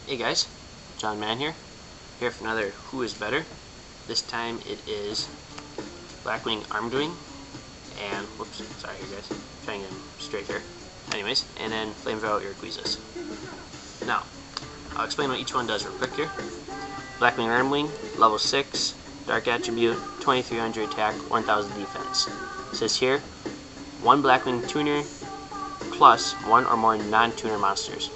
Hey guys, John Man here for another Who is Better. This time it is Blackwing Armedwing, and whoops, sorry here guys, trying to get straight here. Anyways, and then Flamvell Uruquizas. Now, I'll explain what each one does real quick here. Blackwing Armedwing, level 6, Dark Attribute, 2300 attack, 1000 defense. It says here, one Blackwing tuner plus one or more non-tuner monsters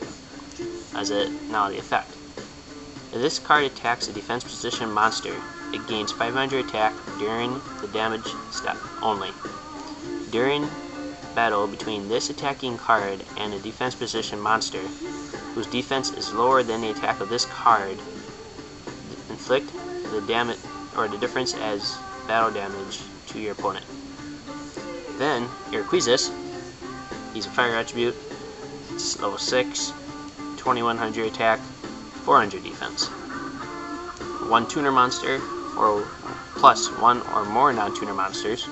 as the effect. If this card attacks a defense position monster, it gains 500 attack during the damage step only. During battle between this attacking card and a defense position monster whose defense is lower than the attack of this card, inflict the damage or the difference as battle damage to your opponent. Then Uruquizas, he's a fire attribute, it's level 6, 2100 attack, 400 defense. One tuner monster, or plus one or more non-tuner monsters,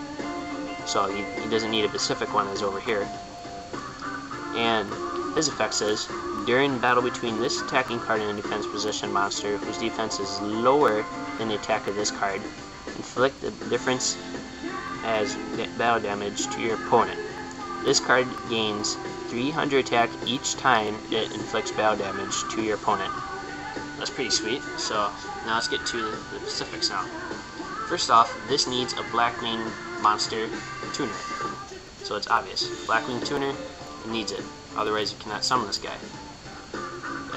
so he doesn't need a specific one as over here. And his effect says, during battle between this attacking card and a defense position monster whose defense is lower than the attack of this card, inflict the difference as battle damage to your opponent. This card gains 300 attack each time it inflicts battle damage to your opponent. That's pretty sweet. So now let's get to the specifics now. First off, this needs a Blackwing monster tuner. So it's obvious. Blackwing tuner, it needs it. Otherwise you cannot summon this guy.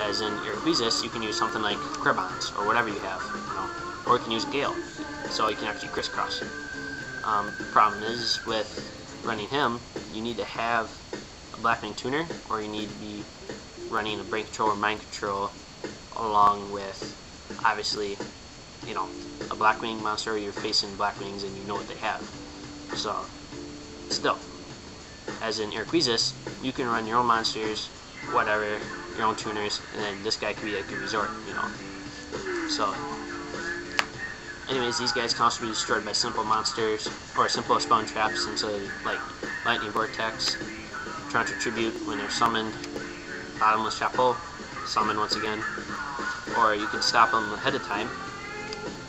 As in Uruquizas, you can use something like Cribons or whatever you have, or you can use Gale. So you can actually crisscross. Problem is with running him, you need to have a Blackwing tuner, or you need to be running a brain control or mind control along with, obviously, a Blackwing monster. You're facing Blackwings and you know what they have. So, still, as in Uruquizas, you can run your own monsters, whatever, your own tuners, and then this guy could be a good resort, So, anyways, these guys can also be destroyed by simple monsters, or simple spawn traps, like Lightning Vortex, Torrential Tribute when they're summoned, Bottomless Chapel, summon once again, or you can stop them ahead of time,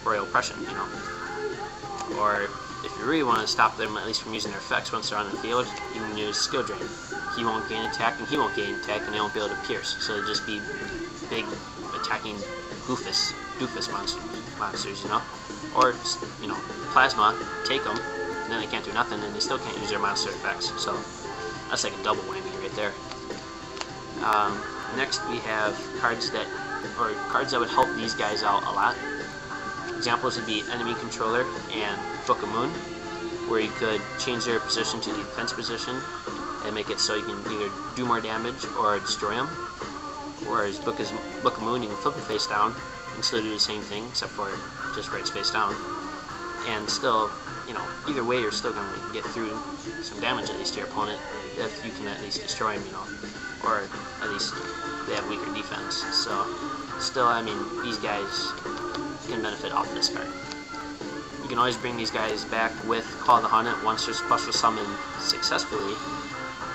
Royal Oppression, Or if you really want to stop them, at least from using their effects once they're on the field, you can use Skill Drain. He won't gain attack, and he won't gain attack, and they won't be able to pierce, so it'll just be big attacking doofus monsters, Or, Plasma, take them, and then they can't do nothing, and they still can't use their monster effects, so that's like a double whammy right there. Next we have cards that would help these guys out a lot. Examples would be Enemy Controller and Book of Moon, where you could change their position to the defense position and make it so you can either do more damage or destroy them. Whereas Book of Moon, you can flip it face down and still do the same thing, except for just right face down. And still, either way you're still going to get through some damage at least to your opponent if you can at least destroy him, or at least they have weaker defense. So, still, these guys can benefit off this card. You can always bring these guys back with Call the Hunt once they're special summoned successfully,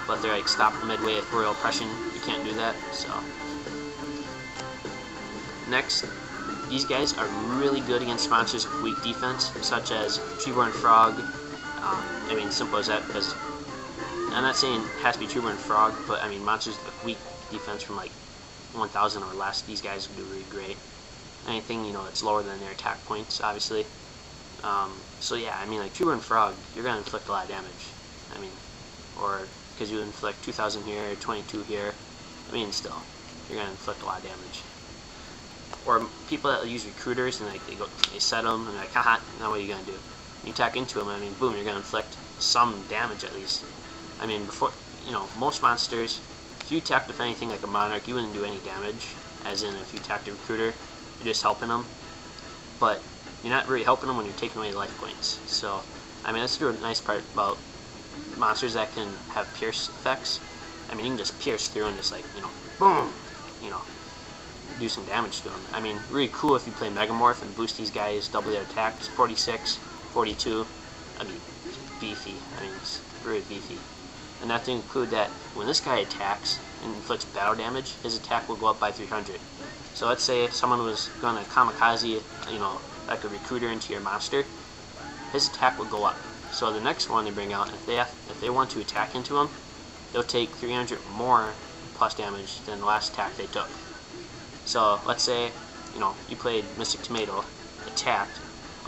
but they're like stopped midway with Royal Oppression. You can't do that, so. Next, these guys are really good against monsters with weak defense, such as Treeborn Frog. Simple as that, because I'm not saying it has to be Treeborn Frog, but monsters with weak defense from like 1000 or less, these guys would do really great. Anything, that's lower than their attack points, obviously. So yeah, like Treeborn Frog, you're going to inflict a lot of damage. Or because you inflict 2000 here, 22 here, still, you're going to inflict a lot of damage. Or people that use recruiters and they set them and haha, now what are you gonna do? You attack into them, boom, you're gonna inflict some damage at least. Before, most monsters, if you attacked with anything like a Monarch, you wouldn't do any damage. As in, if you attacked a recruiter, you're just helping them. But you're not really helping them when you're taking away life points. So, that's the nice part about monsters that can have pierce effects. You can just pierce through and just boom, do some damage to them. Really cool if you play Megamorph and boost these guys, double their attacks, 46, 42. Beefy. It's really beefy. and I have to include that when this guy attacks and inflicts battle damage, his attack will go up by 300. So let's say if someone was going to kamikaze, like a recruiter into your monster, his attack will go up. So the next one they bring out, if they want to attack into him, they'll take 300 more plus damage than the last attack they took. So let's say, you played Mystic Tomato, attacked,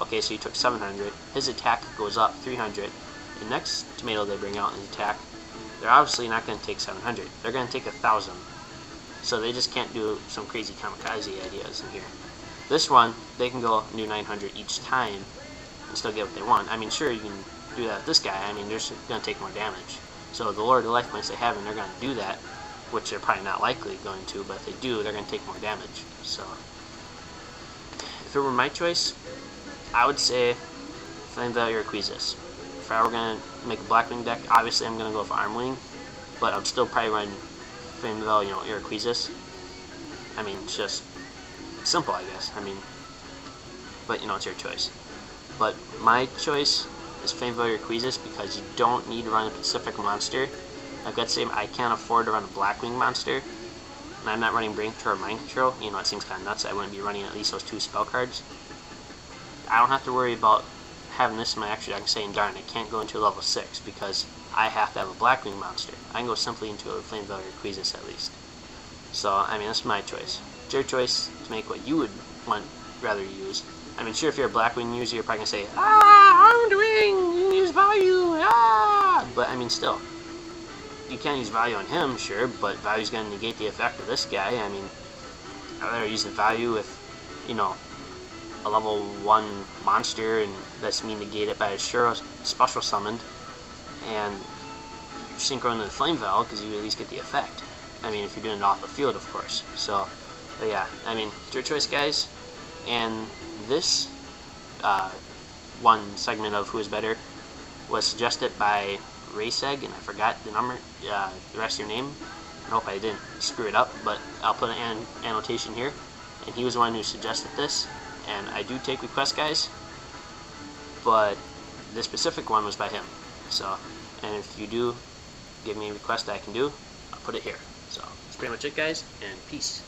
okay, so you took 700, his attack goes up 300, the next tomato they bring out in the attack, they're obviously not going to take 700, they're going to take 1,000. So they just can't do some crazy kamikaze ideas in here. This one, they can go and do 900 each time and still get what they want. I mean, sure, you can do that with this guy, I mean, they're just going to take more damage. So the lower the life points they have, and they're going to do that, which they're probably not likely going to, but if they do, they're going to take more damage. So if it were my choice, I would say Flamvell Uruquizas. If I were going to make a Blackwing deck, obviously I'm going to go for Armwing, but I'm still probably running Flamvell, Uruquizas. I mean, it's just simple, I guess. I mean, but it's your choice. But my choice is Flamvell Uruquizas because you don't need to run a specific monster. Like, let's say I can't afford to run a Blackwing monster, and I'm not running Brain Control or Mind Control. It seems kind of nuts. I wouldn't be running at least those 2 spell cards. I don't have to worry about having this in my extra deck and saying, darn, I can't go into level 6 because I have to have a Blackwing monster. I can go simply into a Flamvell Uruquizas at least. So, I mean, that's my choice. It's your choice to make what you would rather use. I mean, sure, if you're a Blackwing user, you're probably going to say, Armwing, you can use value, But, I mean, still, you can't use value on him, sure, but value's going to negate the effect of this guy. I mean, I'd rather use the value if, a level 1 monster, and that's me negate it by a sure special summoned, and synchro into the Flamvell, because you at least get the effect. I mean, if you're doing it off the field, of course. So, but yeah, I mean, it's your choice, guys. And this one segment of Who is Better was suggested by Rayseg, and I forgot the rest of your name. I hope I didn't screw it up, but I'll put an annotation here. And he was the one who suggested this. And I do take requests, guys, but this specific one was by him. So, and if you do give me a request that I can do, I'll put it here. So, that's pretty much it, guys, and peace.